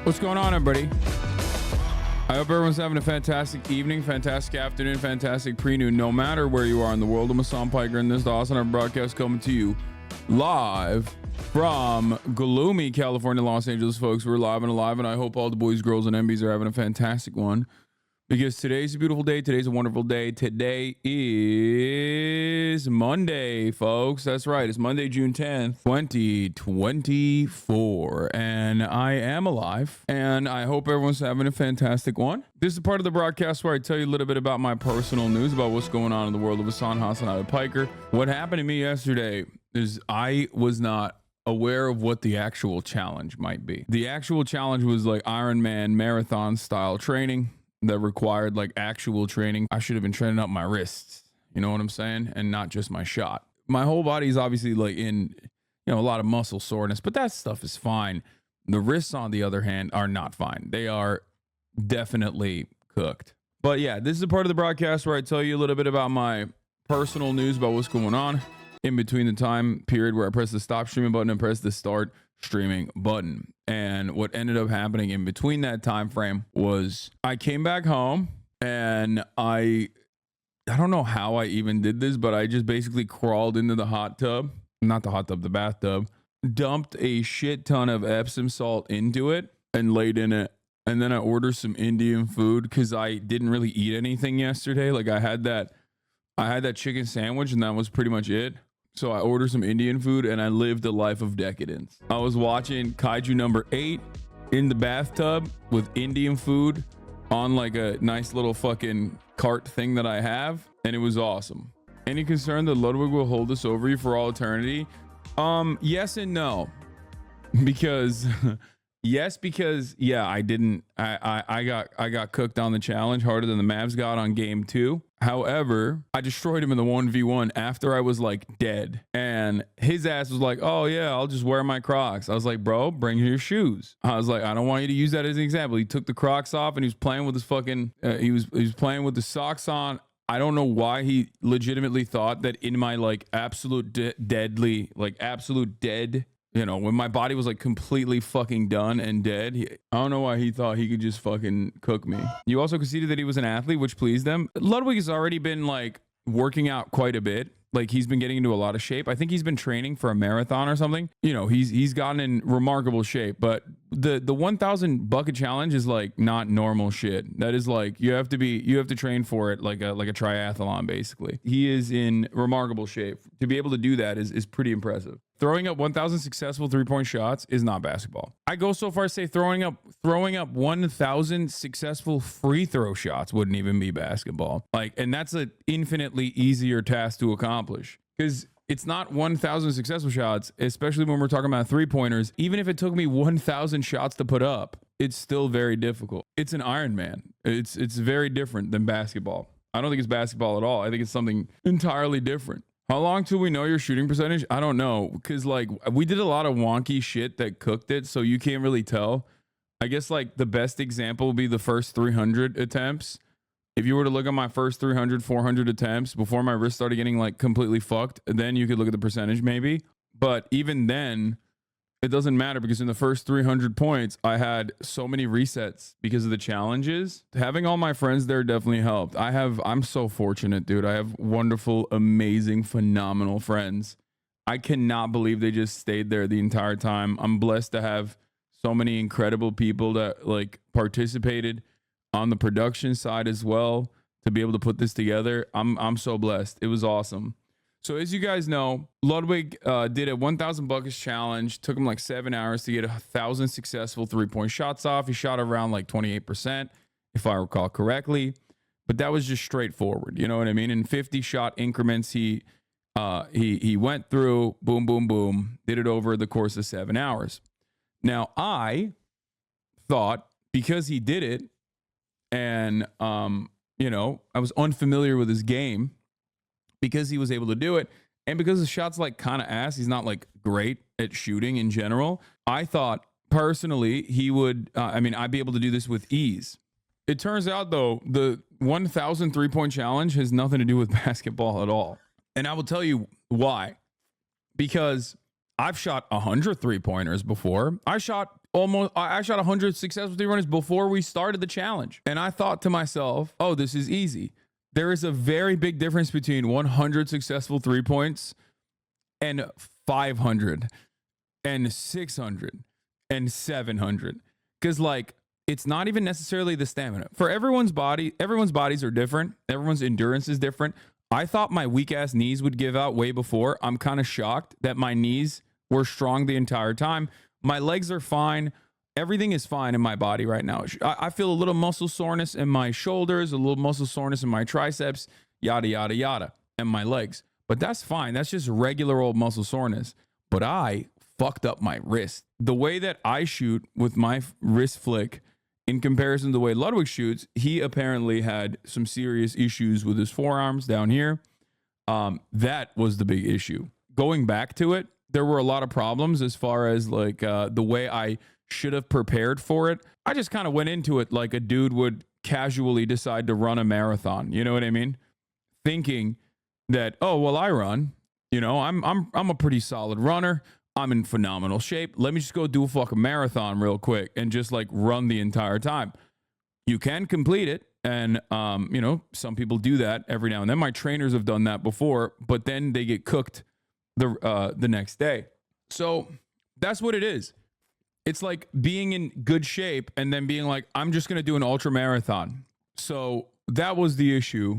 What's going on, everybody? I hope everyone's having a fantastic evening, fantastic afternoon, fantastic pre-noon, no matter where you are in the world. I'm Hassan Piker, and this is the Awesome Our broadcast coming to you live from gloomy California, Los Angeles, folks. We're live and alive, and I hope all the boys, girls, and MBs are having a fantastic one, because today's a beautiful day. Today's a wonderful day. Today is Monday, folks. That's right. It's Monday, June 10th, 2024. And I am alive. And I hope everyone's having a fantastic one. This is part of the broadcast where I tell you a little bit about my personal news, about what's going on in the world of HASAN Piker. What happened to me yesterday is I was not aware of what the actual challenge might be. The actual challenge was like Ironman marathon style training that required like actual training. I should have been training up my wrists, you know what I'm saying? And not just my shot. My whole body is obviously like in, a lot of muscle soreness, but that stuff is fine. The wrists, on the other hand, are not fine. They are definitely cooked. But yeah, this is a part of the broadcast where I tell you a little bit about my personal news about what's going on in between the time period where I press the stop streaming button and press the start streaming button. And what ended up happening in between that time frame was I came back home, and I don't know how I even did this, but I just basically crawled into the hot tub, not the hot tub, the bathtub, dumped a shit ton of Epsom salt into it and laid in it. And then I ordered some Indian food because I didn't really eat anything yesterday. Like I had that chicken sandwich, and that was pretty much it. So I ordered some Indian food, and I lived a life of decadence. I was watching Kaiju number 8 in the bathtub with Indian food on like a nice little fucking cart thing that I have, and it was awesome. Any concern that Ludwig will hold this over you for all eternity? Yes and no. Because yes, because yeah, I got cooked on the challenge harder than the Mavs got on game 2. However, I destroyed him in the 1v1 after I was like dead, and his ass was like, oh yeah, I'll just wear my Crocs. I was like, bro, bring your shoes. I was like, I don't want you to use that as an example. He took the Crocs off, and he was playing with his fucking he was playing with the socks on. I don't know why he legitimately thought that in my like absolute deadly, like absolute dead, when my body was like completely fucking done and dead, I don't know why he thought he could just fucking cook me. You also conceded that he was an athlete, which pleased them. Ludwig has already been like working out quite a bit. Like he's been getting into a lot of shape. I think he's been training for a marathon or something. He's gotten in remarkable shape, but the 1,000 bucket challenge is like not normal shit. That is like, you have to train for it like a triathlon basically. He is in remarkable shape. To be able to do that is pretty impressive. Throwing up 1,000 successful 3-point shots is not basketball. I go so far as to say throwing up 1,000 successful free throw shots wouldn't even be basketball. Like, and that's an infinitely easier task to accomplish, because it's not 1,000 successful shots, especially when we're talking about 3-pointers. Even if it took me 1,000 shots to put up, it's still very difficult. It's an Ironman. It's very different than basketball. I don't think it's basketball at all. I think it's something entirely different. How long till we know your shooting percentage? I don't know, because like we did a lot of wonky shit that cooked it, so you can't really tell. I guess like the best example would be the first 300 attempts. If you were to look at my first 300, 400 attempts before my wrist started getting like completely fucked, then you could look at the percentage maybe. But even then, it doesn't matter, because in the first 300 points, I had so many resets because of the challenges. Having all my friends there definitely helped. I'm so fortunate, dude. I have wonderful, amazing, phenomenal friends. I cannot believe they just stayed there the entire time. I'm blessed to have so many incredible people that like participated on the production side as well to be able to put this together. I'm so blessed. It was awesome. So as you guys know, Ludwig did a 1,000 buckets challenge. Took him like 7 hours to get 1,000 successful 3-point shots off. He shot around like 28%, if I recall correctly. But that was just straightforward. You know what I mean? In 50 shot increments, he went through, boom, boom, boom, did it over the course of 7 hours. Now, I thought because he did it, and I was unfamiliar with his game, because he was able to do it, and because the shot's like kind of ass, he's not like great at shooting in general. I thought personally he would, I'd be able to do this with ease. It turns out though, the 1,000 3-point challenge has nothing to do with basketball at all. And I will tell you why. Because I've shot 100 3-pointers before. I shot I shot 100 successful 3-runners before we started the challenge. And I thought to myself, oh, this is easy. There is a very big difference between 100 successful 3-points and 500 and 600 and 700. Because like, it's not even necessarily the stamina. For everyone's bodies are different. Everyone's endurance is different. I thought my weak ass knees would give out way before. I'm kind of shocked that my knees were strong the entire time. My legs are fine. Everything is fine in my body right now. I feel a little muscle soreness in my shoulders, a little muscle soreness in my triceps, yada, yada, yada, and my legs. But that's fine. That's just regular old muscle soreness. But I fucked up my wrist. The way that I shoot with my wrist flick in comparison to the way Ludwig shoots, he apparently had some serious issues with his forearms down here. That was the big issue. Going back to it, there were a lot of problems as far as like the way I should have prepared for it. I just kind of went into it like a dude would casually decide to run a marathon. You know what I mean? Thinking that, oh, well, I run. You know, I'm a pretty solid runner. I'm in phenomenal shape. Let me just go do a fucking marathon real quick and just like run the entire time. You can complete it. And, you know, some people do that every now and then. My trainers have done that before, but then they get cooked the next day. So that's what it is. It's like being in good shape and then being like, I'm just going to do an ultra marathon. So that was the issue.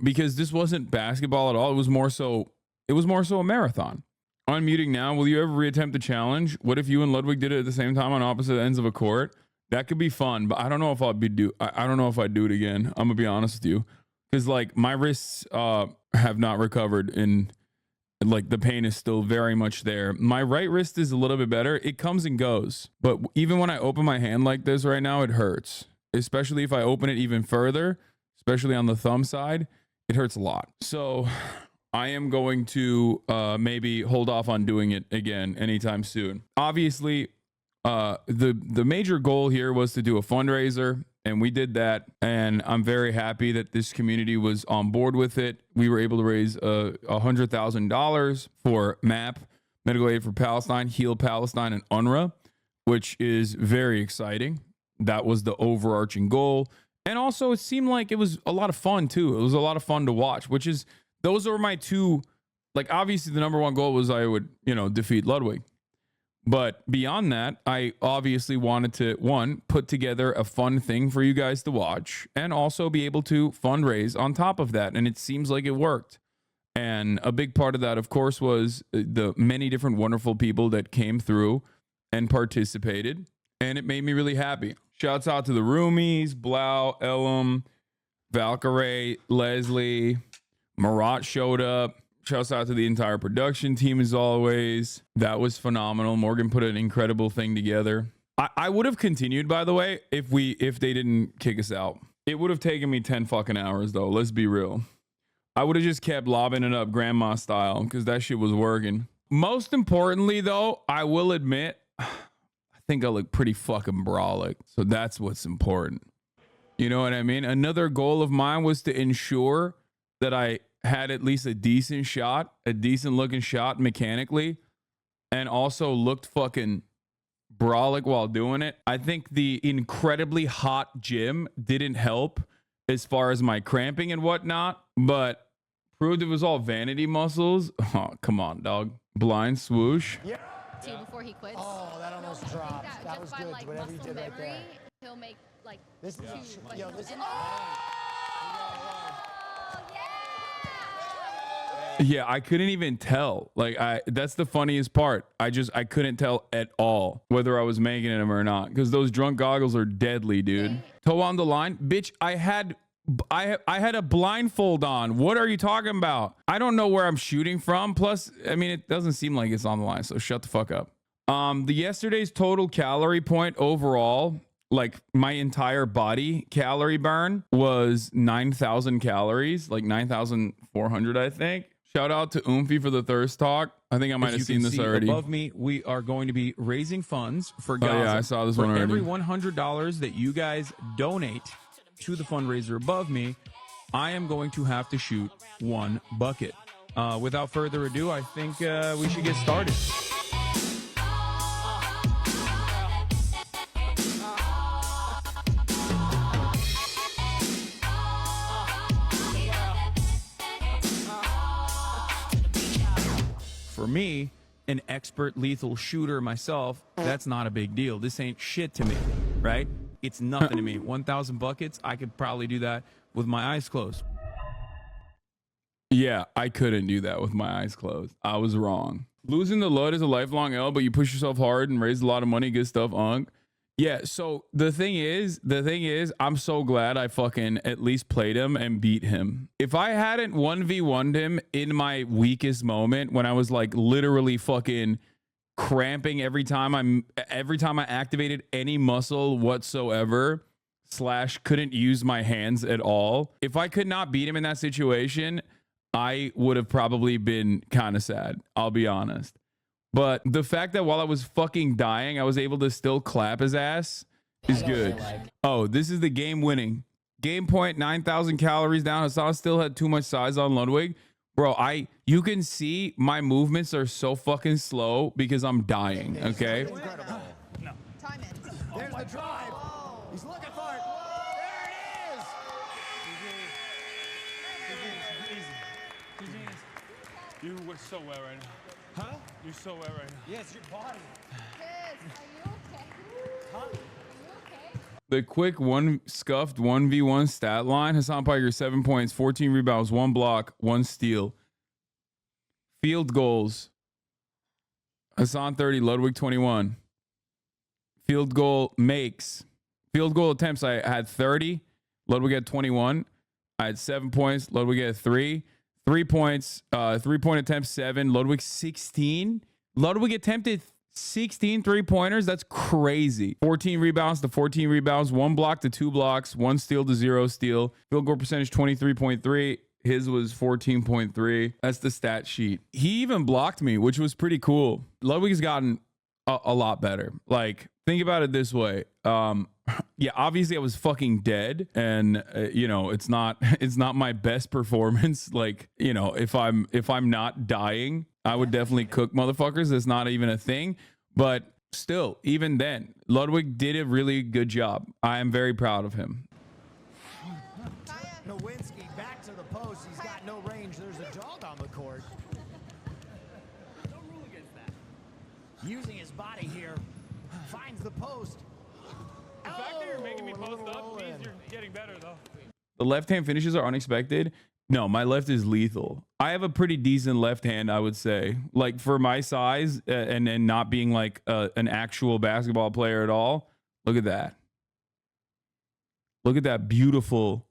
Because this wasn't basketball at all. It was more so a marathon. Unmuting now. Will you ever reattempt the challenge? What if you and Ludwig did it at the same time on opposite ends of a court? That could be fun, but I don't know if I don't know if I'd do it again. I'm gonna be honest with you, because like my wrists have not recovered, and like the pain is still very much there. My right wrist is a little bit better. It comes and goes, but even when I open my hand like this right now, it hurts. Especially if I open it even further, especially on the thumb side, it hurts a lot. So I am going to maybe hold off on doing it again anytime soon. Obviously, the major goal here was to do a fundraiser, and we did that. And I'm very happy that this community was on board with it. We were able to raise $100,000 for MAP, Medical Aid for Palestine, Heal Palestine, and UNRWA, which is very exciting. That was the overarching goal. And also, it seemed like it was a lot of fun too. It was a lot of fun to watch, which is, those are my two, like, obviously the number one goal was I would, you know, defeat Ludwig. But beyond that, I obviously wanted to, one, put together a fun thing for you guys to watch, and also be able to fundraise on top of that. And it seems like it worked. And a big part of that, of course, was the many different wonderful people that came through and participated. And it made me really happy. Shouts out to the roomies, Blau, Elam, Valkyrie, Leslie, Marat showed up. Shouts out to the entire production team as always. That was phenomenal. Morgan put an incredible thing together. I would have continued, by the way, if they didn't kick us out. It would have taken me 10 fucking hours though. Let's be real. I would have just kept lobbing it up grandma style because that shit was working. Most importantly though, I will admit, I think I look pretty fucking brolic. So that's what's important. You know what I mean? Another goal of mine was to ensure that I had at least a decent looking shot mechanically, and also looked fucking brolic while doing it. I think the incredibly hot gym didn't help as far as my cramping and whatnot, but proved it was all vanity muscles. Oh, come on, dog. Blind swoosh. Yeah. Before he quits. Oh, that almost dropped. That was good. Like, whatever you did right there. He'll make like this. Yeah. This. Yeah, I couldn't even tell. Like, that's the funniest part. I couldn't tell at all whether I was making it or not, because those drunk goggles are deadly, dude. Toe on the line, bitch. I had a blindfold on. What are you talking about? I don't know where I'm shooting from. Plus, I mean, it doesn't seem like it's on the line, so shut the fuck up. The yesterday's total calorie point overall, like my entire body calorie burn, was 9,000 calories, like 9,400, I think. Shout out to Oomphy for the thirst talk. I think I might have seen this already. Above me, we are going to be raising funds for Gaza. Oh yeah, I saw this one already. For every $100 that you guys donate to the fundraiser above me, I am going to have to shoot one bucket. Without further ado, I think we should get started. for me, an expert lethal shooter myself, that's not a big deal. This ain't shit to me, right? It's nothing to me. 1,000 buckets, I could probably do that with my eyes closed. Yeah, I couldn't do that with my eyes closed. I was wrong. Losing the LUD is a lifelong L, but you push yourself hard and raise a lot of money. Good stuff, Unk. Yeah, so the thing is, I'm so glad I fucking at least played him and beat him. If I hadn't 1v1'd him in my weakest moment, when I was like literally fucking cramping every time I activated any muscle whatsoever, / couldn't use my hands at all. If I could not beat him in that situation, I would have probably been kind of sad, I'll be honest. But the fact that while I was fucking dying, I was able to still clap his ass is good. Oh, this is the game winning. Game point, 9,000 calories down. Hasan still had too much size on Ludwig. Bro, you can see my movements are so fucking slow because I'm dying, okay? No. Time it. There's the drive. He's looking for it. There it is. You were so wet right now. Huh? You're so wet right now. Yes, your body. Kids, are you okay? Huh? Are you okay? The quick scuffed 1v1 stat line. Hasan Piker, 7 points, 14 rebounds, 1 block, 1 steal. Field goals. Hasan 30, Ludwig 21. Field goal makes. Field goal attempts, I had 30. Ludwig had 21. I had 7 points. Ludwig had 3. 3 points. 3-point attempts, 7. Ludwig 16. Ludwig attempted 16 3-pointers. That's crazy. 14 rebounds to 14 rebounds. 1 block to 2 blocks. 1 steal to 0 steal. Field goal percentage 23.3. His was 14.3. That's the stat sheet. He even blocked me, which was pretty cool. Ludwig's gotten a lot better. Like, think about it this way. Yeah, obviously I was fucking dead, and you know, it's not my best performance. Like, you know, if I'm not dying, I would definitely cook motherfuckers. That's not even a thing. But still, even then, Ludwig did a really good job. I am very proud of him. Nowinski back to the post. He's got no range. There's a dog on the court. No rule against that. Using his body here, finds the post. The fact that you're making me post up means you're getting better, though. The left-hand finishes are unexpected. No, my left is lethal. I have a pretty decent left hand, I would say. Like, for my size and not being like an actual basketball player at all. Look at that. Look at that beautiful.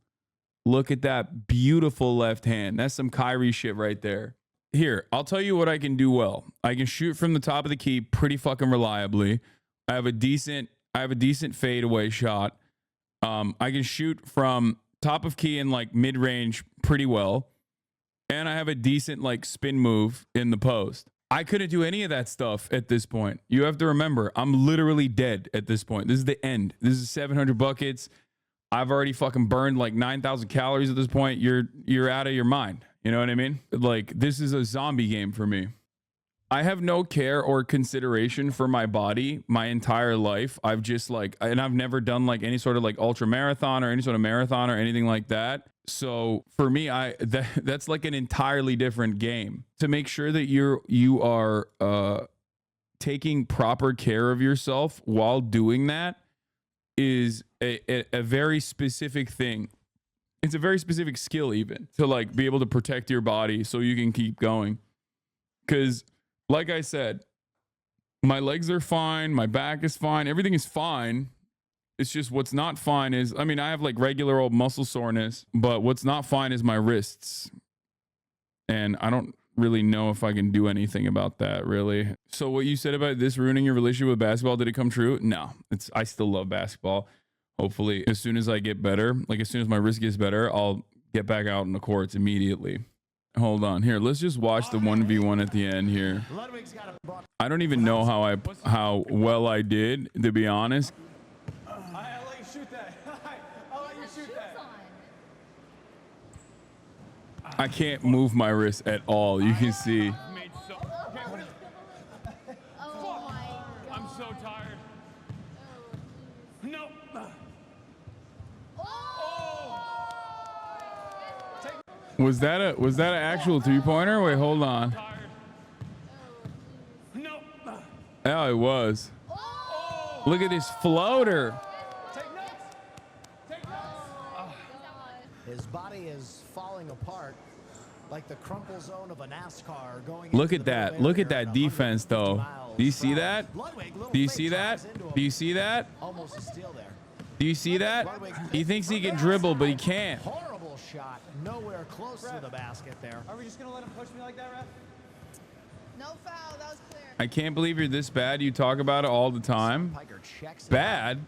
Look at that beautiful left hand. That's some Kyrie shit right there. Here, I'll tell you what I can do well. I can shoot from the top of the key pretty fucking reliably. I have a decent fadeaway shot. I can shoot from top of key and like mid-range pretty well. And I have a decent like spin move in the post. I couldn't do any of that stuff at this point. You have to remember, I'm literally dead at this point. This is the end. This is 700 buckets. I've already fucking burned like 9,000 calories at this point. You're out of your mind. You know what I mean? Like, this is a zombie game for me. I have no care or consideration for my body my entire life. I've just like, and I've never done like any sort of like ultra marathon or any sort of marathon or anything like that. So for me, that's like an entirely different game. To make sure that you are taking proper care of yourself while doing that is a very specific thing. It's a very specific skill, even to like be able to protect your body so you can keep going. Because like I said, my legs are fine. My back is fine. Everything is fine. It's just what's not fine is, I mean, I have like regular old muscle soreness, but what's not fine is my wrists. And I don't really know if I can do anything about that, really. So what you said about this ruining your relationship with basketball, did it come true? No, I still love basketball. Hopefully, as soon as I get better, like as soon as my wrist gets better, I'll get back out in the courts immediately. Hold on. Here, let's just watch the 1v1 at the end here. I don't even know how well I did, to be honest. I'll let you shoot that. I'll let you shoot that. I can't move my wrist at all. You can see. Oh my God. I'm so tired. No. Was that an actual 3-pointer? Wait, hold on. Oh, it was. Look at this floater. His body is falling apart like the crumple zone of a NASCAR going. Look at that. Look at that defense, though. Do you see that? Do you see that? Do you see that? Almost a steal there. Do you see that? He thinks he can dribble, but he can't. Horrible shot. Nowhere close to the basket there. Are we just gonna let him push me like that, ref? No foul. That was clear. I can't believe you're this bad. You talk about it all the time. Piker checks it. Bad?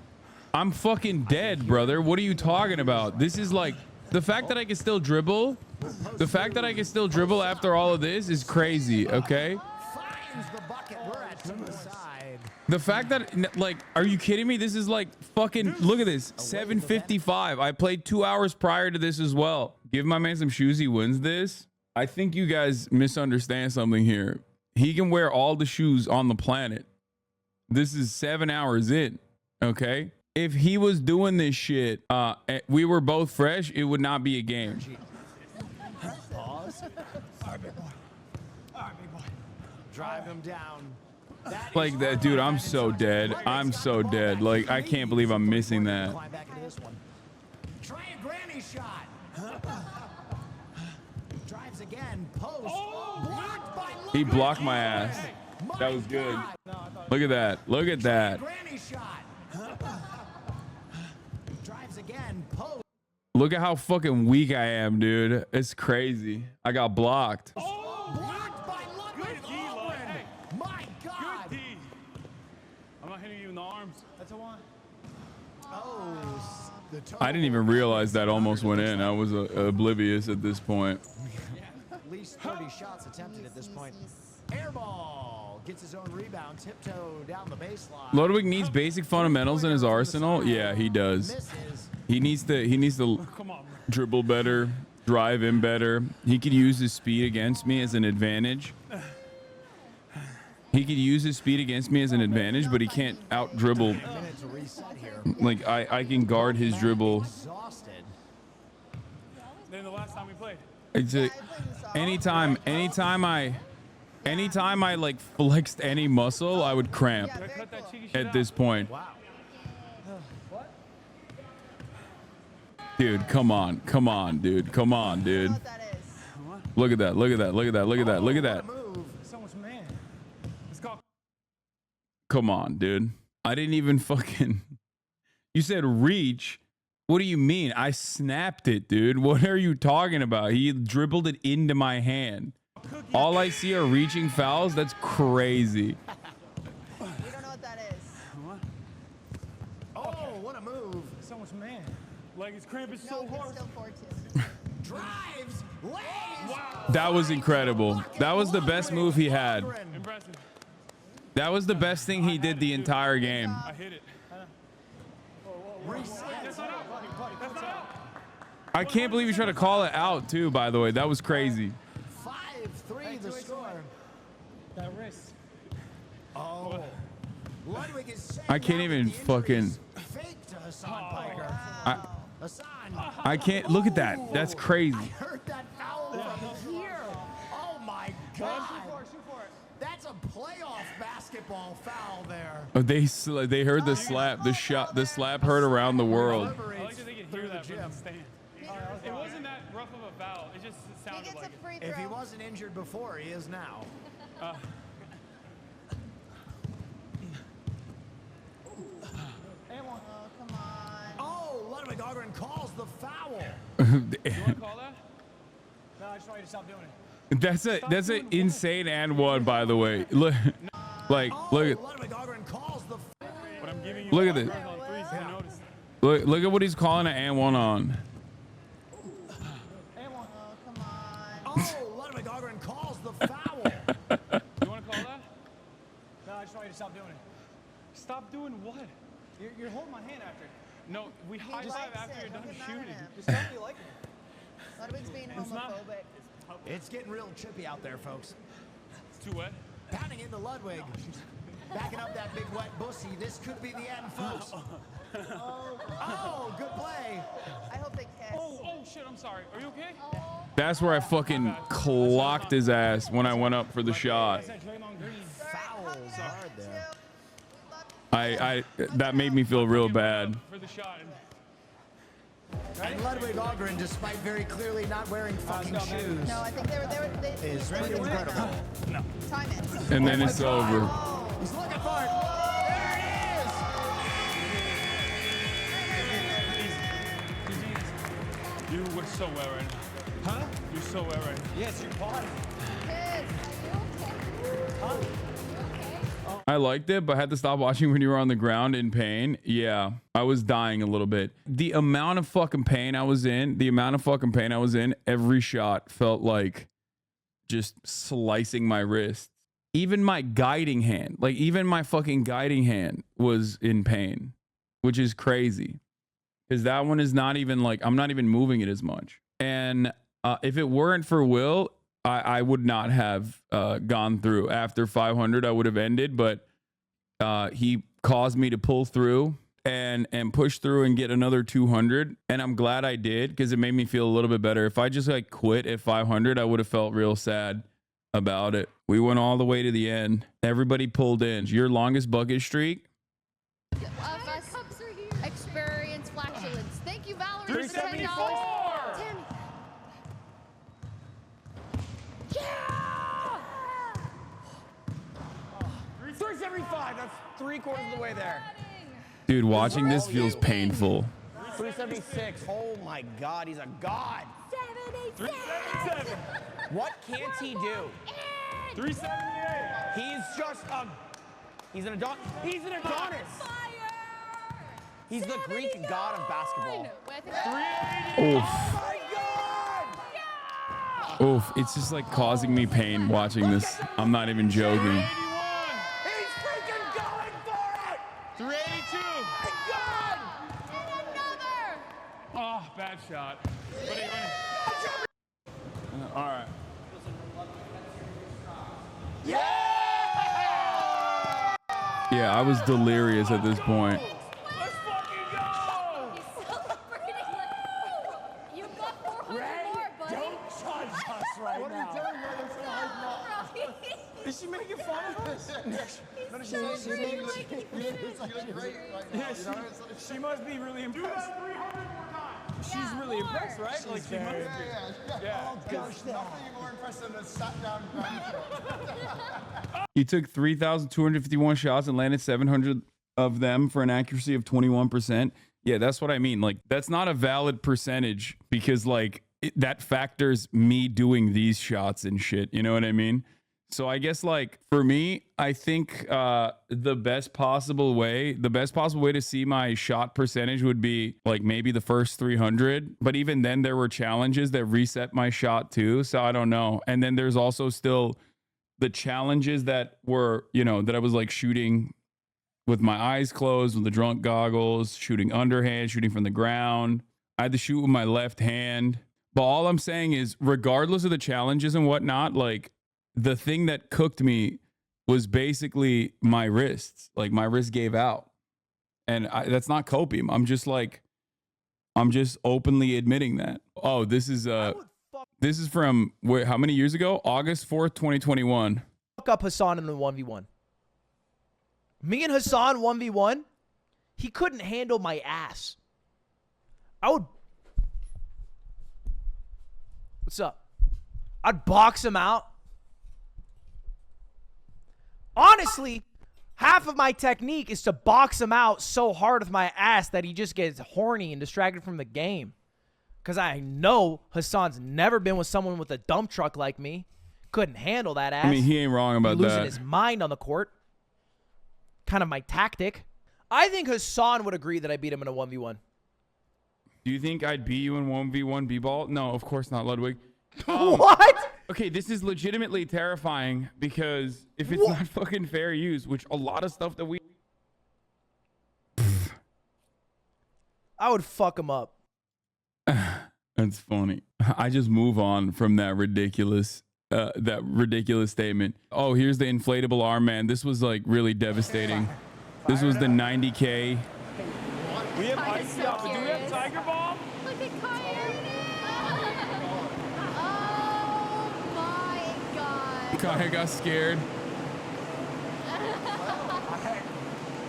I'm fucking dead, brother. What are you talking about? This is like the fact that I can still dribble. The fact that I can still dribble after all of this is crazy. Okay. Finds the bucket. We're at to the side. The fact that, like, are you kidding me? This is like fucking, look at this, 7:55. I played 2 hours prior to this as well. Give my man some shoes. He wins this. I think you guys misunderstand something here. He can wear all the shoes on the planet. This is 7 hours in. Okay. If he was doing this shit, we were both fresh, it would not be a game. Pause. All right, big boy. Drive him down. Like that, dude. I'm so dead. I'm so dead. Like, I can't believe I'm missing that. Climb back into this one. Try a granny shot. Drives again. Post. Blocked by He blocked my ass. That was good. Look at that. Look at that. Granny shot. Drives again. Post. Look at how fucking weak I am, dude. It's crazy. I got blocked. Blocked by Ludwig. Hey. My God. Good D. I'm not hitting you in the arms. That's a one. Oh, the I didn't even realize that almost went in. I was oblivious at this point. At least 30 shots attempted at this point. Air ball. Gets his own rebound. Tiptoe down the baseline. Ludwig needs basic fundamentals in his arsenal. Yeah, he does. Misses. He needs to Come on, bro. dribble better, drive in better. He could use his speed against me as an advantage. He could use his speed against me as an advantage, but he can't out dribble. Minute to reset here. Like I can guard his dribble. Exhausted. Then the last time we played. It's a, anytime I like flexed any muscle, I would cramp Yeah, very Cut that cool. cheeky shit at out. this point. Wow. Dude, come on, dude, come on, dude. I don't know what that is. Look at that, look at that, look at that, look at that, look at that. Move. So much man. Let's go. Come on, dude. I didn't even fucking. You said reach. What do you mean? I snapped it, dude. What are you talking about? He dribbled it into my hand. All I see are reaching fouls. That's crazy. We don't know what that is. Oh, what a move. So much man. Like his cramp is No, so it's hard. still 4-2. Drives. Lays. Wow. That was incredible. That was the best move he had. Impressive. That was the best thing he did the entire game. I hit it. Reset. That's not out. That's not out. I can't believe you tried to call it out too, by the way. That was crazy. 5-3 the score. That wrist. Oh. Ludwig is saying I can't now even that the fucking. injuries faked to Hassan Piker. Hassan. I can't look at that. That's crazy. Heard that foul from here. Oh my God. Shoot for it. That's a playoff basketball foul there. Oh, they heard the slap. The shot. The slap heard around the world. I like that they can hear that from the stand. It wasn't that rough of a foul. It just He sounded gets like a it. free If he throw. wasn't injured before, he is now. Oh, come on. Oh, Ludwig Ogren calls the foul. You want to call that? No, I just want you to stop doing it. That's an insane and one, by the way. Look, like look at Ludwig Ogren calls the foul. But I'm giving you Look at free this. throws on threes. You noticed. look at what he's calling an and one on. Oh, come on. Oh, Ludwig Ogren calls the foul. You want to call that? No, I just want you to stop doing it. Stop doing what? You're holding my hand after. No, we high likes five it. after you're Don't done get mad at shooting. him. Just don't be liking it. Ludwig's being It's not- homophobic. It's getting real chippy out there, folks. It's too wet. Pounding into Ludwig. Backing up that big wet bussy. This could be the end, folks. Oh, good play. I hope they kiss. Oh shit! I'm sorry. Are you okay? That's where I fucking clocked his ass when I went up for the shot. That's that Draymond Green. Sorry, Foul hard there. That made me feel real bad. For the shot. And Ludwig Ogren, despite very clearly not wearing fucking shoes, No, I think they is pretty incredible. time it. And then it's over. He's looking for it. There it is. You were so well right now. Huh? You're so well right now. Yes, you're fine. I liked it, but had to stop watching when you were on the ground in pain. Yeah, I was dying a little bit. The amount of fucking pain I was in, every shot felt like just slicing my wrist. Even my guiding hand, like even my fucking guiding hand was in pain, which is crazy. Because that one is not even like, I'm not even moving it as much. And if it weren't for Will, I would not have gone through. After 500, I would have ended, but he caused me to pull through and push through and get another 200. And I'm glad I did, because it made me feel a little bit better. If I just like quit at 500, I would have felt real sad about it. We went all the way to the end. Everybody pulled in. Your longest bucket streak? Experience flatulence. Thank you, Valerie. 374. Tim. Yeah! 375. That's 3/4 of the way there. Dude, watching this feels painful. 376. Oh my God, he's a god. 377. What can't he do? 378. He's just a. He's an Adonis. He's an Adonis. He's the Greek god of basketball. Oof. Oh my God! Oof. It's just like causing me pain watching this. I'm not even joking. 381. He's freaking going for it! 382. My God! Oh, bad shot. But anyway. All right. Yeah, I was delirious at this point. Let's fucking go. He's celebrating like, you got 400 more, buddy. Don't judge us right now. Is she making fun of us? She must be really impressed. She's really impressed, right? Like she must be. Yeah. Nothing more impressive than sat down ground. He took 3,251 shots and landed 700 of them for an accuracy of 21%. Yeah, that's what I mean. Like, that's not a valid percentage, because like that factors me doing these shots and shit. You know what I mean? So I guess like for me, I think the best possible way to see my shot percentage would be like maybe the first 300. But even then there were challenges that reset my shot too. So I don't know. And then there's also still the challenges that were, you know, that I was like shooting with my eyes closed, with the drunk goggles, shooting underhand, shooting from the ground. I had to shoot with my left hand. But all I'm saying is, regardless of the challenges and whatnot, like the thing that cooked me was basically my wrists. Like my wrist gave out. And that's not copium. I'm just openly admitting that. Oh, this is from how many years ago? August 4th, 2021. Fuck up HASAN in the 1v1. Me and HASAN 1v1, he couldn't handle my ass. What's up? I'd box him out. Honestly, half of my technique is to box him out so hard with my ass that he just gets horny and distracted from the game. Because I know HASAN's never been with someone with a dump truck like me. Couldn't handle that ass. I mean, he ain't wrong about that. Losing his mind on the court. Kind of my tactic. I think HASAN would agree that I beat him in a 1v1. Do you think I'd beat you in 1v1 b-ball? No, of course not, Ludwig. What? Okay, this is legitimately terrifying, because if it's not fucking fair use, which a lot of stuff that we... I would fuck him up. That's funny. I just move on from that ridiculous statement. Oh, here's the inflatable arm, man. This was like really devastating. This was the 90K. We have ice out, but do we have Tiger Bomb? Look at Kaya. Oh my God. Kaya got scared.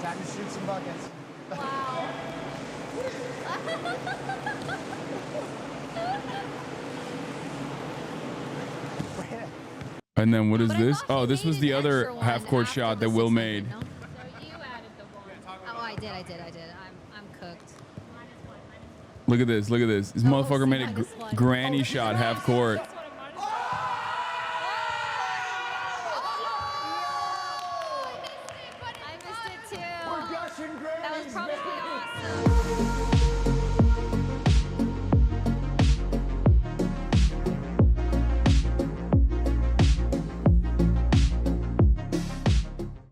Time to shoot some buckets. Wow. And then what is But I this? thought Oh, he this was made the an other extra one half-court after shot the that Will 600, made. no? So you added the one. Oh, I did. I'm cooked. Look at this. Look at this. This motherfucker made a -1. granny shot half court.